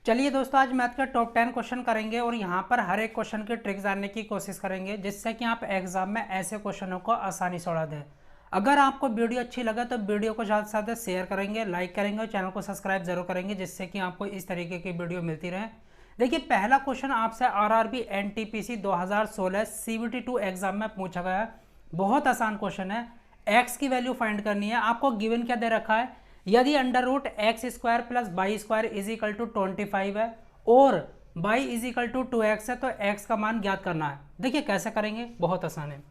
चलिए दोस्तों, आज मैथ का टॉप 10 क्वेश्चन करेंगे और यहाँ पर हर एक क्वेश्चन की ट्रिक जानने की कोशिश करेंगे जिससे कि आप एग्जाम में ऐसे क्वेश्चनों को आसानी से उड़ा दें। अगर आपको वीडियो अच्छी लगे तो वीडियो को ज़्यादा से ज़्यादा शेयर करेंगे, लाइक करेंगे और चैनल को सब्सक्राइब जरूर करेंगे जिससे कि आपको इस तरीके की वीडियो मिलती रहे। देखिए, पहला क्वेश्चन आपसे आरआरबी एनटीपीसी 2016 सीवीटी 2 एग्जाम में पूछा गया है। बहुत आसान क्वेश्चन है। एक्स की वैल्यू फाइंड करनी है। आपको गिवन क्या दे रखा है, यदि under root x square plus Y square is equal to 25 है और y is equal to 2x है तो x का मान ज्ञात करना है। देखिए कैसे करेंगे, बहुत आसान है।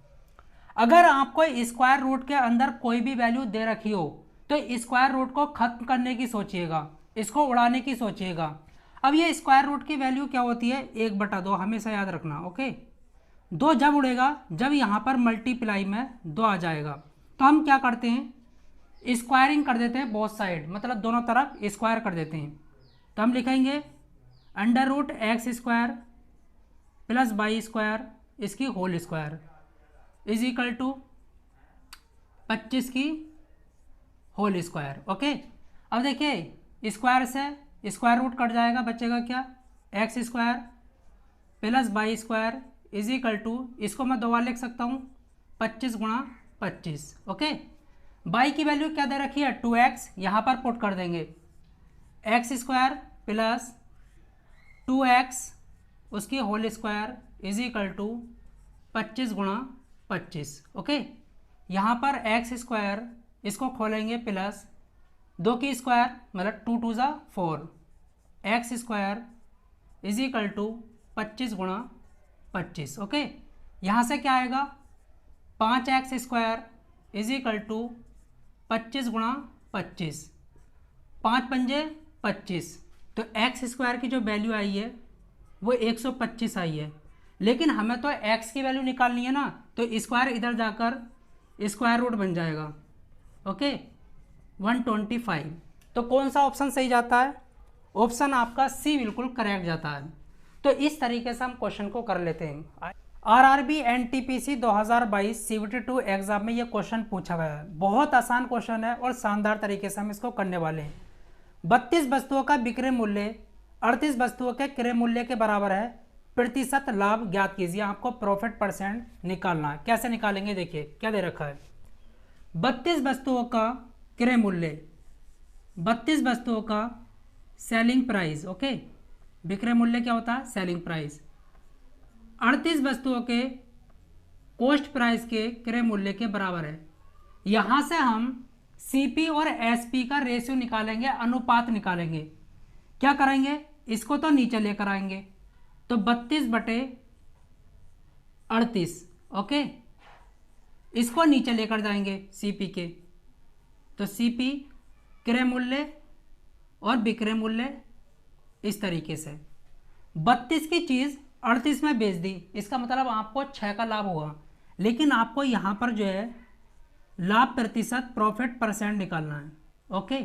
अगर आपको स्क्वायर रूट के अंदर कोई भी वैल्यू दे रखी हो तो स्क्वायर रूट को खत्म करने की सोचिएगा, इसको उड़ाने की सोचिएगा। अब ये स्क्वायर रूट की वैल्यू क्या होती है, 1/2 हमेशा याद रखना। ओके, 2 जब उड़ेगा जब यहाँ पर मल्टीप्लाई में 2 आ जाएगा तो हम क्या करते हैं, स्क्वायरिंग कर देते हैं बोथ साइड, मतलब दोनों तरफ स्क्वायर कर देते हैं। तो हम लिखेंगे under root x square plus Y square इसकी whole square is equal to 25 की होल स्क्वायर। ओके, अब देखिए स्क्वायर से स्क्वायर रूट कट जाएगा, बचेगा क्या, x square plus Y square is equal to, इसको मैं 2 बार लिख सकता हूँ, 25 गुणा 25। ओके, बाई की वैल्यू क्या दे रखी है, 2x, यहाँ पर पुट कर देंगे एक्स स्क्वायर प्लस 2x उसकी whole square is equal to 25 गुणा 25। ओके, यहाँ पर एक्स स्क्वायर इसको खोलेंगे प्लस 2 की स्क्वायर मतलब 2 2 ज़ा 4, x square is equal to 25 गुणा 25। ओके, यहाँ से क्या आएगा, 5x square is equal to 25 गुणा 25, 5 पंजे 25, तो एक्स स्क्वायर की जो वैल्यू आई है वो 125 आई है। लेकिन हमें तो एक्स की वैल्यू निकालनी है ना, तो स्क्वायर इधर जाकर स्क्वायर रूट बन जाएगा। ओके, 125। तो कौन सा ऑप्शन सही जाता है, ऑप्शन आपका सी बिल्कुल करेक्ट जाता है। तो इस तरीके से हम क्वेश्चन को कर लेते हैं। आरआरबी एनटीपीसी 2022 सीवीटी 2 एग्जाम में ये क्वेश्चन पूछा गया है। बहुत आसान क्वेश्चन है और शानदार तरीके से हम इसको करने वाले हैं। 32 वस्तुओं का विक्रय मूल्य 38 वस्तुओं के क्रय मूल्य के बराबर है, प्रतिशत लाभ ज्ञात कीजिए। आपको प्रॉफिट परसेंट निकालना है। कैसे निकालेंगे, देखिए क्या दे रखा है, 32 वस्तुओं का क्रय मूल्य, 32 वस्तुओं का सेलिंग प्राइस। ओके, विक्रय मूल्य क्या होता है, सेलिंग प्राइस, 38 वस्तुओं के कॉस्ट प्राइस के क्रय मूल्य के बराबर है। यहां से हम सीपी और एसपी का रेशियो निकालेंगे, अनुपात निकालेंगे। क्या करेंगे, इसको तो नीचे लेकर आएंगे, तो 32/38। ओके, इसको नीचे लेकर जाएंगे सीपी के, तो सीपी क्रय मूल्य और विक्रय मूल्य इस तरीके से। 32 की चीज़ 38 में बेच दी, इसका मतलब आपको 6 का लाभ हुआ। लेकिन आपको यहाँ पर जो है लाभ प्रतिशत, प्रॉफिट परसेंट निकालना है। ओके,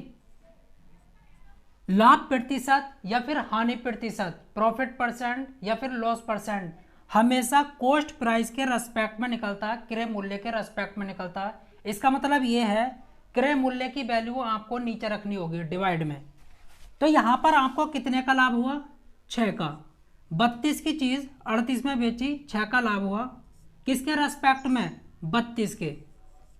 लाभ प्रतिशत या फिर हानि प्रतिशत, प्रॉफिट परसेंट या फिर लॉस परसेंट, हमेशा कॉस्ट प्राइस के रेस्पेक्ट में निकलता है, क्रय मूल्य के रेस्पेक्ट में निकलता है। इसका मतलब ये है क्रय मूल्य की वैल्यू आपको नीचे रखनी होगी डिवाइड में। तो यहां पर आपको कितने का लाभ हुआ, 6 का। 32 की चीज 38 में बेची, 6 का लाभ हुआ, किसके रेस्पेक्ट में, 32 के।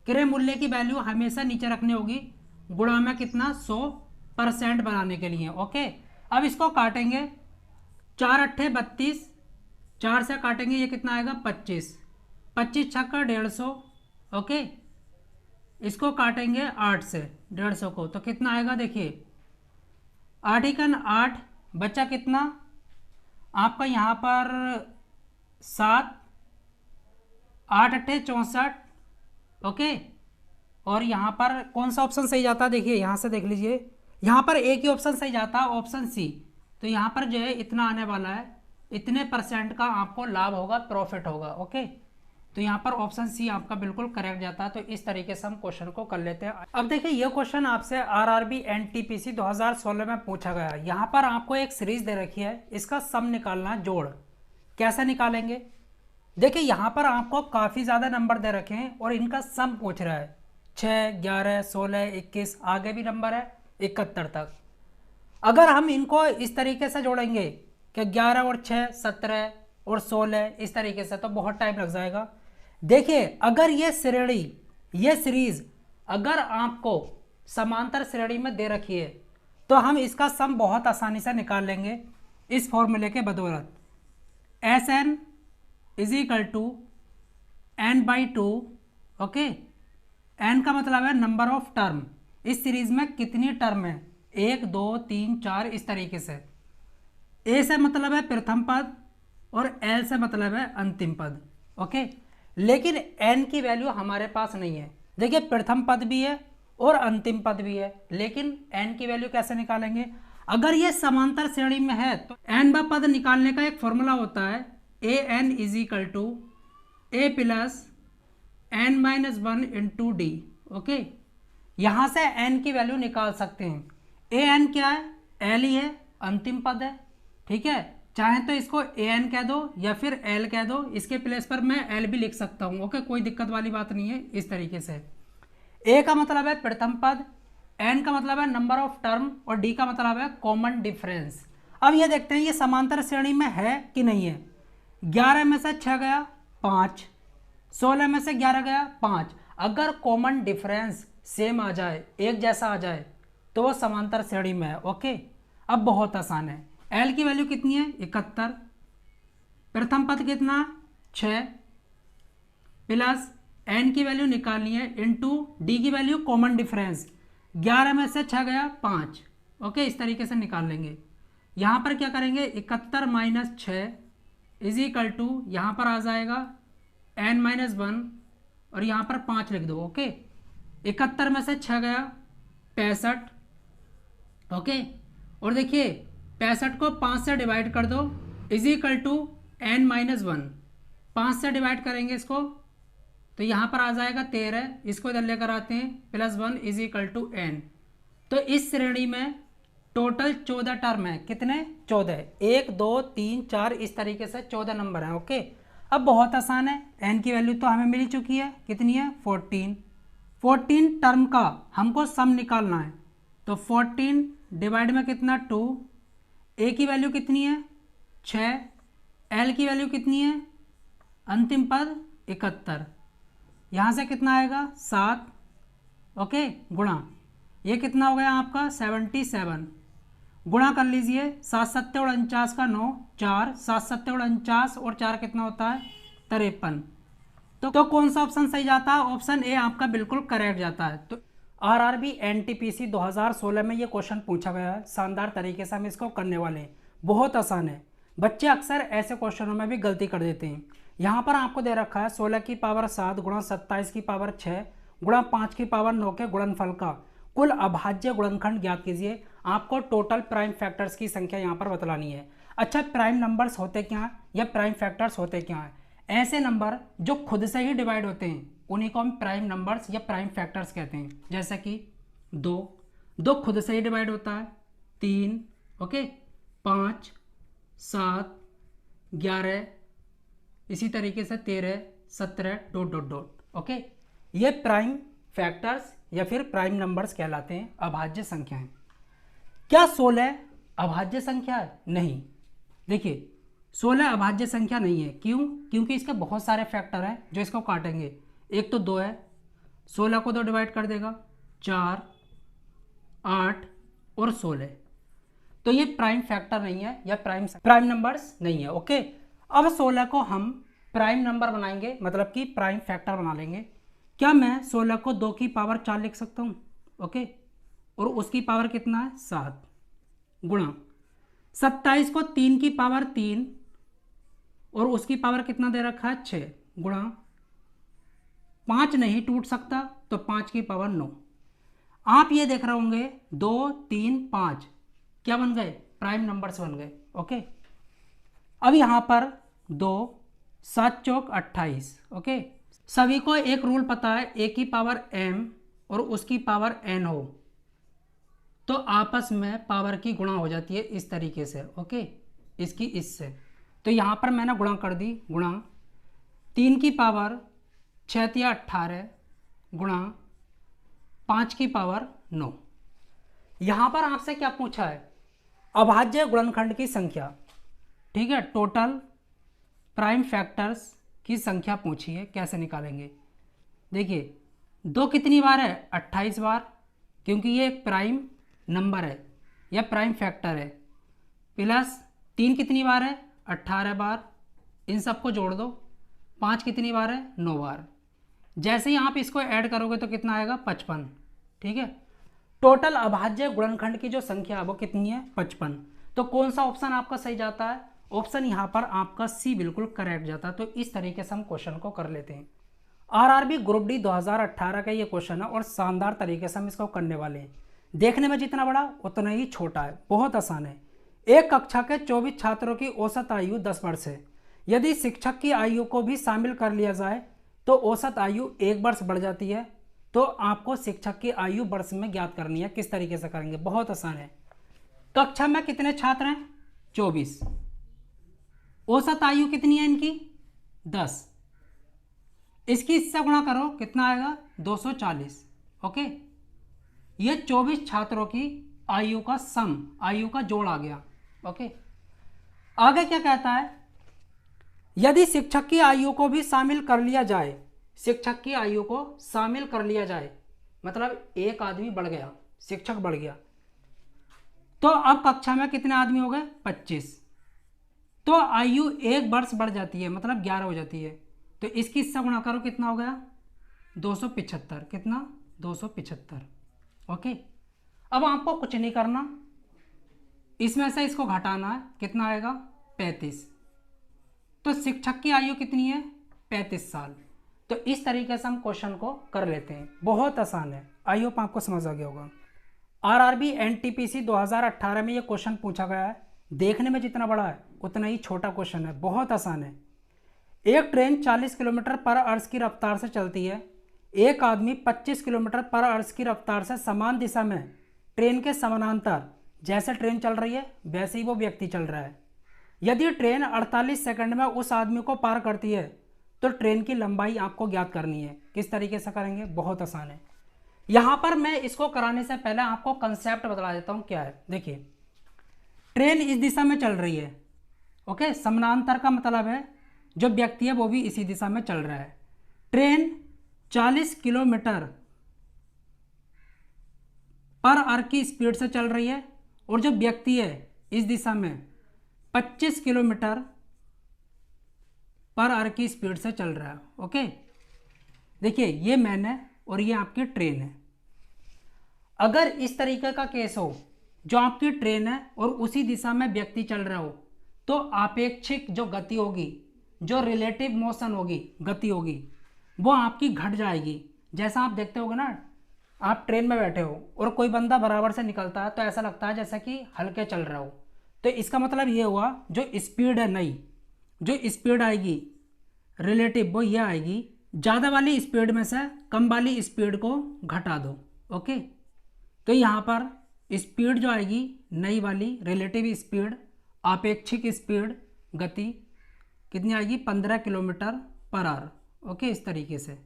क्रय मूल्य की वैल्यू हमेशा नीचे रखनी होगी, गुणा में कितना, 100% बनाने के लिए। ओके, अब इसको काटेंगे, 4 अट्ठे 32, 4 से काटेंगे ये कितना आएगा, 25, 25 छक्का 150। ओके, इसको काटेंगे 8 से 150 को, तो कितना आएगा, देखिए 8 एकन 8, बचा कितना आपका यहाँ पर 7, 8 अट्ठे 64। ओके, और यहाँ पर कौन सा ऑप्शन सही जाता है, देखिए यहाँ से देख लीजिए, यहाँ पर एक ही ऑप्शन सही जाता है, ऑप्शन सी। तो यहाँ पर जो है इतना आने वाला है, इतने परसेंट का आपको लाभ होगा, प्रॉफिट होगा। ओके, तो यहाँ पर ऑप्शन सी आपका बिल्कुल करेक्ट जाता है। तो इस तरीके से हम क्वेश्चन को कर लेते हैं। अब देखिए ये क्वेश्चन आपसे आरआरबी एनटीपीसी 2016 में पूछा गया है। यहाँ पर आपको एक सीरीज दे रखी है, इसका सम निकालना है, जोड़। कैसे निकालेंगे, देखिए यहाँ पर आपको काफ़ी ज़्यादा नंबर दे रखे हैं और इनका सम पूछ रहा है, 6, 11, 16, 21, आगे भी नंबर है 71 तक। अगर हम इनको इस तरीके से जोड़ेंगे कि 11 और 6 17 और 16 इस तरीके से, तो बहुत टाइम लग जाएगा। देखिए अगर ये श्रेणी, ये सीरीज अगर आपको समांतर श्रेणी में दे रखी है तो हम इसका सम बहुत आसानी से निकाल लेंगे इस फॉर्मूले के बदौलत। S n is equal to n by two. Okay, n का मतलब है नंबर ऑफ टर्म, इस सीरीज में कितनी टर्म है, 1 2 3 4 इस तरीके से। ए से मतलब है प्रथम पद और एल से मतलब है अंतिम पद। ओके, लेकिन एन की वैल्यू हमारे पास नहीं है। देखिए प्रथम पद भी है और अंतिम पद भी है, लेकिन एन की वैल्यू कैसे निकालेंगे? अगर ये समांतर श्रेणी में है तो एन व पद निकालने का एक फॉर्मूला होता है, A N is equal to A plus N minus 1 into D. Okay, यहां से एन की वैल्यू निकाल सकते हैं। ए एन क्या है? एल ही है, अंतिम पद है। ठीक है, चाहे तो इसको ए एन कह दो या फिर एल कह दो, इसके प्लेस पर मैं एल भी लिख सकता हूं। ओके, कोई दिक्कत वाली बात नहीं है। इस तरीके से ए का मतलब है प्रथम पद, एन का मतलब है नंबर ऑफ टर्म और डी का मतलब है कॉमन डिफरेंस। अब ये देखते हैं ये समांतर श्रेणी में है कि नहीं है। 11 में से 6 गया 5, 16 में से 11 गया 5। अगर कॉमन डिफरेंस सेम आ जाए, एक जैसा आ जाए, तो वो समांतर श्रेणी में है। ओके, अब बहुत आसान है। एल की वैल्यू कितनी है? 71। प्रथम पद कितना? 6 प्लस एन की वैल्यू निकालनी है इंटू डी की वैल्यू कॉमन डिफरेंस। 11 में से 6 गया 5। ओके, इस तरीके से निकाल लेंगे। यहाँ पर क्या करेंगे? 71 माइनस 6 इज इक्वल टू, यहाँ पर आ जाएगा एन माइनस 1 और यहाँ पर 5 लिख दो। ओके, 71 में से 6 गया 65। ओके, और देखिए 65 को 5 से डिवाइड कर दो is equal to n minus 1। 5 से डिवाइड करेंगे इसको तो यहाँ पर आ जाएगा 13। इसको इधर लेकर आते हैं, plus 1 is equal to n. तो इस श्रेणी में टोटल 14 टर्म है। कितने? 14। 1 2 3 4 इस तरीके से 14 नंबर है। ओके, अब बहुत आसान है। एन की वैल्यू तो हमें मिल चुकी है, कितनी है? 14। 14 टर्म का हमको सम निकालना है, तो 14 डिवाइड में कितना? 2। ए की वैल्यू कितनी है? 6। एल की वैल्यू कितनी है? अंतिम पद 71। यहाँ से कितना आएगा? 7। ओके, गुणा ये कितना हो गया आपका? 77। गुणा कर लीजिए, 7 7 और 49 का 9, 4 7 7 और 49 और 4 कितना होता है? 53। तो कौन सा ऑप्शन सही जाता है? ऑप्शन ए आपका बिल्कुल करेक्ट जाता है। तो आरआरबी एनटीपीसी 2016 में ये क्वेश्चन पूछा गया है। शानदार तरीके से हम इसको करने वाले हैं, बहुत आसान है। बच्चे अक्सर ऐसे क्वेश्चनों में भी गलती कर देते हैं। यहाँ पर आपको दे रखा है 16 की पावर 7 गुणा 27 की पावर 6 गुणा 5 की पावर 9 के गुणनफल का कुल अभाज्य गुणनखंड ज्ञात कीजिए। आपको टोटल प्राइम फैक्टर्स की संख्या यहाँ पर बतलानी है। अच्छा, प्राइम नंबर्स होते क्या हैं या प्राइम फैक्टर्स होते क्या हैं? ऐसे नंबर जो खुद से ही डिवाइड होते हैं उन्हीं को हम प्राइम नंबर्स या प्राइम फैक्टर्स कहते हैं। जैसे कि 2 खुद से ही डिवाइड होता है, 3 ओके, 5 7 11 इसी तरीके से 13 17 डॉट डॉट डॉट। ओके, ये प्राइम फैक्टर्स या फिर प्राइम नंबर्स कहलाते हैं, अभाज्य संख्याएं। क्या 16 अभाज्य संख्या है? नहीं। देखिए 16 अभाज्य संख्या नहीं है। क्यों? क्योंकि इसके बहुत सारे फैक्टर हैं जो इसको काटेंगे। एक तो 2 है, 16 को 2 डिवाइड कर देगा, 4 8 और 16। तो ये प्राइम फैक्टर नहीं है या प्राइम नंबर्स नहीं है। ओके, अब 16 को हम प्राइम नंबर बनाएंगे, मतलब कि प्राइम फैक्टर बना लेंगे। क्या मैं 16 को 2 की पावर 4 लिख सकता हूँ? ओके, और उसकी पावर कितना है? 7 गुणा 27 को 3 की पावर 3 और उसकी पावर कितना दे रखा है? 6 गुणा 5 नहीं टूट सकता तो 5 की पावर 9। आप ये देख रहे होंगे 2 3 5 क्या बन गए? प्राइम नंबर्स बन गए। ओके, अब यहाँ पर 2 7 चौक 28। ओके, सभी को एक रूल पता है, ए की पावर m और उसकी पावर n हो तो आपस में पावर की गुणा हो जाती है इस तरीके से। ओके, इसकी इससे, तो यहाँ पर मैंने गुणा कर दी। गुणा 3 की पावर 6 या 18 गुणा 5 की पावर 9। यहाँ पर आपसे क्या पूछा है? अभाज्य गुणनखंड की संख्या, ठीक है, टोटल प्राइम फैक्टर्स की संख्या पूछी है, कैसे निकालेंगे। देखिए 2 कितनी बार है, 28 बार, क्योंकि ये एक प्राइम नंबर है या प्राइम फैक्टर है। प्लस 3 कितनी बार है, 18 बार, इन सबको जोड़ दो। 5 कितनी बार है, 9 बार। जैसे ही आप इसको ऐड करोगे तो कितना आएगा, 55, ठीक है। टोटल अभाज्य गुणनखंड की जो संख्या है वो कितनी है, 55। तो कौन सा ऑप्शन आपका सही जाता है, ऑप्शन यहाँ पर आपका सी बिल्कुल करेक्ट जाता है। तो इस तरीके से हम क्वेश्चन को कर लेते हैं। आरआरबी ग्रुप डी 2018 का ये क्वेश्चन है और शानदार तरीके से हम इसको करने वाले हैं। देखने में जितना बड़ा उतना ही छोटा है, बहुत आसान है। एक कक्षा के 24 छात्रों की औसत आयु 10 वर्ष है। यदि शिक्षक की आयु को भी शामिल कर लिया जाए तो औसत आयु 1 वर्ष बढ़ जाती है। तो आपको शिक्षक की आयु वर्ष में ज्ञात करनी है। किस तरीके से करेंगे, बहुत आसान है। कक्षा में कितने छात्र हैं, 24। औसत आयु कितनी है इनकी, 10। इसकी इससे गुणा करो, कितना आएगा, 240। ओके, ये 24 छात्रों की आयु का सम, आयु का जोड़ आ गया। ओके, आगे क्या कहता है, यदि शिक्षक की आयु को भी शामिल कर लिया जाए, शिक्षक की आयु को शामिल कर लिया जाए, मतलब एक आदमी बढ़ गया, शिक्षक बढ़ गया, तो अब कक्षा में कितने आदमी हो गए, 25। तो आयु 1 वर्ष बढ़ जाती है, मतलब 11 हो जाती है। तो इसकी इससे गुणा करो, कितना हो गया, 275। कितना, 275। ओके, अब आपको कुछ नहीं करना, इसमें से इसको घटाना है, कितना आएगा, 35। तो शिक्षक की आयु कितनी है, 35 साल। तो इस तरीके से हम क्वेश्चन को कर लेते हैं, बहुत आसान है। आई होप आपको समझ आ गया होगा। आरआरबी एनटीपीसी 2018 में ये क्वेश्चन पूछा गया है। देखने में जितना बड़ा है उतना ही छोटा क्वेश्चन है, बहुत आसान है। एक ट्रेन 40 किलोमीटर पर आवर्स की रफ्तार से चलती है। एक आदमी 25 किलोमीटर पर आवर्स की रफ्तार से समान दिशा में ट्रेन के समानांतर, जैसे ट्रेन चल रही है वैसे ही वो व्यक्ति चल रहा है। यदि ट्रेन 48 सेकंड में उस आदमी को पार करती है तो ट्रेन की लंबाई आपको ज्ञात करनी है। किस तरीके से करेंगे, बहुत आसान है। यहाँ पर मैं इसको कराने से पहले आपको कंसेप्ट बता देता हूँ क्या है। देखिए, ट्रेन इस दिशा में चल रही है। ओके, समानांतर का मतलब है जो व्यक्ति है वो भी इसी दिशा में चल रहा है। ट्रेन 40 किलोमीटर पर आवर की स्पीड से चल रही है और जो व्यक्ति है इस दिशा में 25 किलोमीटर पर आवर की स्पीड से चल रहा है। ओके, देखिए ये मैन है और ये आपकी ट्रेन है। अगर इस तरीके का केस हो, जो आपकी ट्रेन है और उसी दिशा में व्यक्ति चल रहा हो, तो आपेक्षिक जो गति होगी, जो रिलेटिव मोशन होगी, गति होगी, वो आपकी घट जाएगी। जैसा आप देखते होगे ना, आप ट्रेन में बैठे हो और कोई बंदा बराबर से निकलता है तो ऐसा लगता है जैसा कि हल्के चल रहा हो। तो इसका मतलब ये हुआ जो स्पीड है, नई जो स्पीड आएगी रिलेटिव, वो ये आएगी। ज़्यादा वाली स्पीड में से कम वाली स्पीड को घटा दो। ओके, तो यहाँ पर स्पीड जो आएगी नई वाली, रिलेटिव स्पीड, आपेक्षिक स्पीड, गति कितनी आएगी, 15 किलोमीटर पर आवर। ओके, इस तरीके से।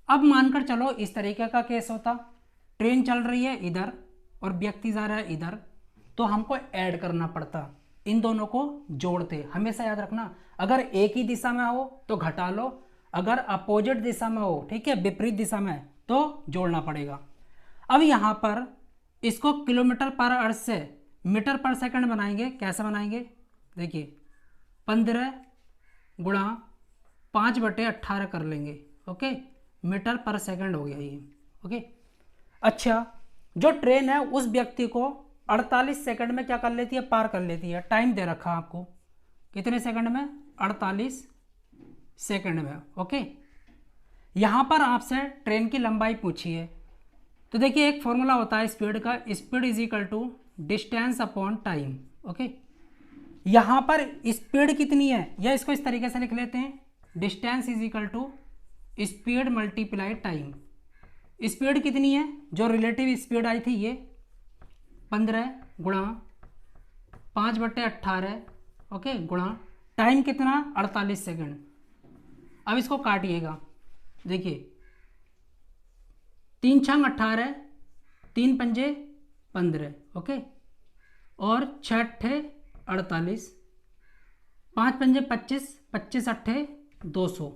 अब मानकर चलो इस तरीके का केस होता, ट्रेन चल रही है इधर और व्यक्ति जा रहा है इधर, तो हमको ऐड करना पड़ता, इन दोनों को जोड़ते। हमेशा याद रखना, अगर एक ही दिशा में हो तो घटा लो, अगर अपोजिट दिशा में हो, ठीक है, विपरीत दिशा में, तो जोड़ना पड़ेगा। अब यहाँ पर इसको किलोमीटर पर आवर से मीटर पर सेकंड बनाएंगे। कैसे बनाएंगे, देखिए 15 गुणा 5/18 कर लेंगे। ओके, मीटर पर सेकंड हो गया ये। ओके, अच्छा, जो ट्रेन है उस व्यक्ति को 48 सेकंड में क्या कर लेती है, पार कर लेती है। टाइम दे रखा आपको, कितने सेकंड में, 48 सेकंड में। ओके, यहाँ पर आपसे ट्रेन की लंबाई पूछी है, तो देखिए एक फॉर्मूला होता है स्पीड का, speed is equal to distance upon time. Okay, यहाँ पर स्पीड कितनी है, या इसको इस तरीके से लिख लेते हैं, distance is equal to speed multiply time. Speed कितनी है, जो रिलेटिव स्पीड आई थी ये 15 गुणा 5/18। ओके, गुणा टाइम कितना, 48 सेकंड। अब इसको काटिएगा, देखिए 3 × 18, 3 × 5 = 15। ओके, और 6 अट्ठे 48, 5 पंजे 25, 25 अट्ठे 200।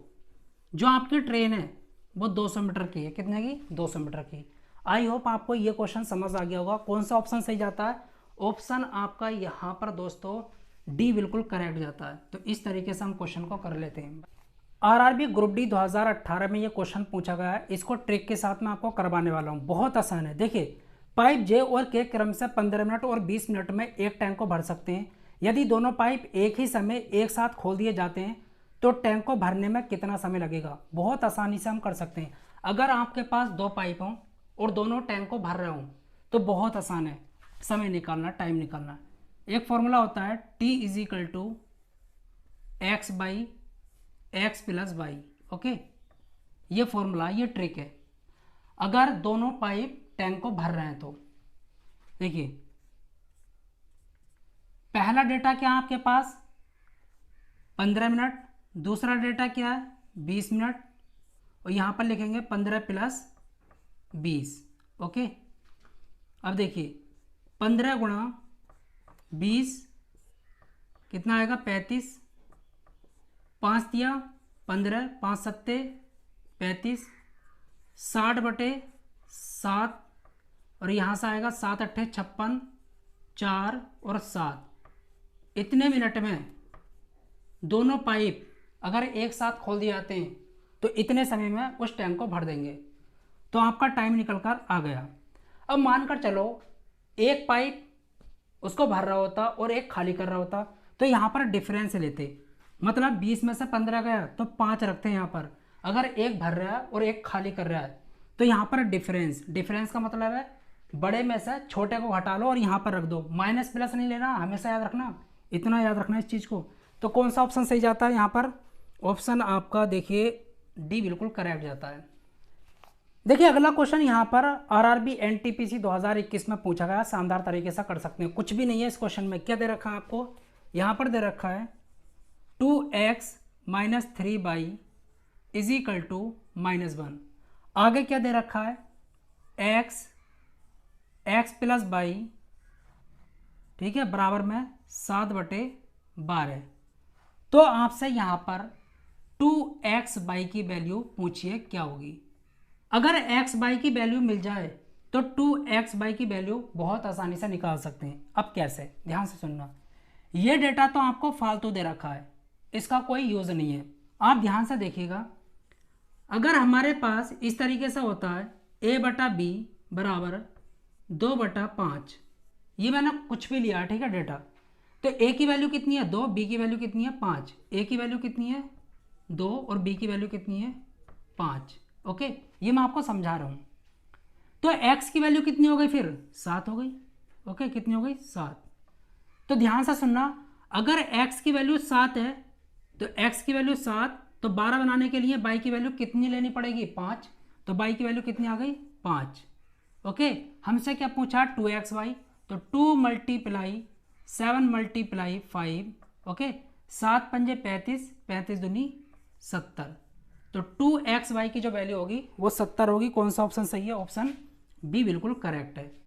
जो आपकी ट्रेन है वो 200 मीटर की है। कितने की? 200 मीटर की। आई होप आपको ये क्वेश्चन समझ आ गया होगा। कौन सा ऑप्शन सही जाता है? ऑप्शन आपका यहाँ पर दोस्तों डी बिल्कुल करेक्ट जाता है। तो इस तरीके से हम क्वेश्चन को कर लेते हैं। आरआरबी ग्रुप डी 2018 में ये क्वेश्चन पूछा गया है। इसको ट्रिक के साथ मैं आपको करवाने वाला हूँ। बहुत आसान है। देखिए, पाइप जे और के क्रम से 15 मिनट और 20 मिनट में एक टैंक को भर सकते हैं। यदि दोनों पाइप एक ही समय एक साथ खोल दिए जाते हैं तो टैंक को भरने में कितना समय लगेगा? बहुत आसानी से हम कर सकते हैं। अगर आपके पास 2 पाइप हों और दोनों टैंक को भर रहे हों तो बहुत आसान है समय निकालना, टाइम निकालना। एक फॉर्मूला होता है T = x/x + y। ओके, ये फॉर्मूला, ये ट्रिक है। अगर दोनों पाइप टैंक को भर रहे हैं तो देखिए, पहला डेटा क्या है आपके पास? 15 मिनट। दूसरा डेटा क्या है? 20 मिनट। और यहाँ पर लिखेंगे 15 + 20। ओके, अब देखिए 15 × 20 कितना आएगा? 35। 5 दिया 15, 5 सत्ते 35, 60/7। और यहाँ से आएगा 7 अट्ठे 56, 4 और 7। इतने मिनट में दोनों पाइप अगर एक साथ खोल दिए जाते हैं तो इतने समय में उस टैंक को भर देंगे। तो आपका टाइम निकल कर आ गया। अब मानकर चलो एक पाइप उसको भर रहा होता और एक खाली कर रहा होता, तो यहाँ पर डिफरेंस लेते। मतलब 20 में से 15 गया तो 5 रखते हैं यहाँ पर। अगर एक भर रहा है और एक खाली कर रहा है तो यहाँ पर डिफरेंस का मतलब है बड़े में से छोटे को हटा लो और यहाँ पर रख दो। माइनस प्लस नहीं लेना, हमेशा याद रखना, इतना याद रखना इस चीज़ को। तो कौन सा ऑप्शन सही जाता है यहाँ पर? ऑप्शन आपका देखिए डी बिल्कुल करेक्ट जाता है। देखिए अगला क्वेश्चन यहाँ पर आरआरबी एनटीपीसी 2021 में पूछा गया। शानदार तरीके से कर सकते हैं। कुछ भी नहीं है इस क्वेश्चन में। क्या दे रखा है आपको? यहाँ पर दे रखा है 2x - 3y = -1। आगे क्या दे रखा है? x + y, ठीक है, बराबर में 7/12। तो आपसे यहाँ पर 2xy की वैल्यू पूछिए क्या होगी। अगर xy की वैल्यू मिल जाए तो 2xy की वैल्यू बहुत आसानी से निकाल सकते हैं। अब कैसे? ध्यान से सुनना। ये डेटा तो आपको फालतू दे रखा है, इसका कोई यूज़ नहीं है। आप ध्यान से देखिएगा। अगर हमारे पास इस तरीके से होता है a/b = 2/5, ये मैंने कुछ भी लिया, ठीक है, डेटा। तो a की वैल्यू कितनी है? 2। b की वैल्यू कितनी है? 5। a की वैल्यू कितनी है? 2 और b की वैल्यू कितनी है? 5। ओके, ये मैं आपको समझा रहा हूँ। तो x की वैल्यू कितनी हो गई फिर? 7 हो गई। ओके, कितनी हो गई? 7। तो ध्यान से सुनना, अगर x की वैल्यू 7 है तो x की वैल्यू 7, तो 12 बनाने के लिए y की वैल्यू कितनी लेनी पड़ेगी? 5। तो y की वैल्यू कितनी आ गई? 5। ओके, हमसे क्या पूछा? 2xy। तो 2 × 7 × 5। ओके, 7 पंजे 35, 35 दूनी 70। तो 2xy की जो वैल्यू होगी वो 70 होगी। कौन सा ऑप्शन सही है? ऑप्शन बी बिल्कुल करेक्ट है।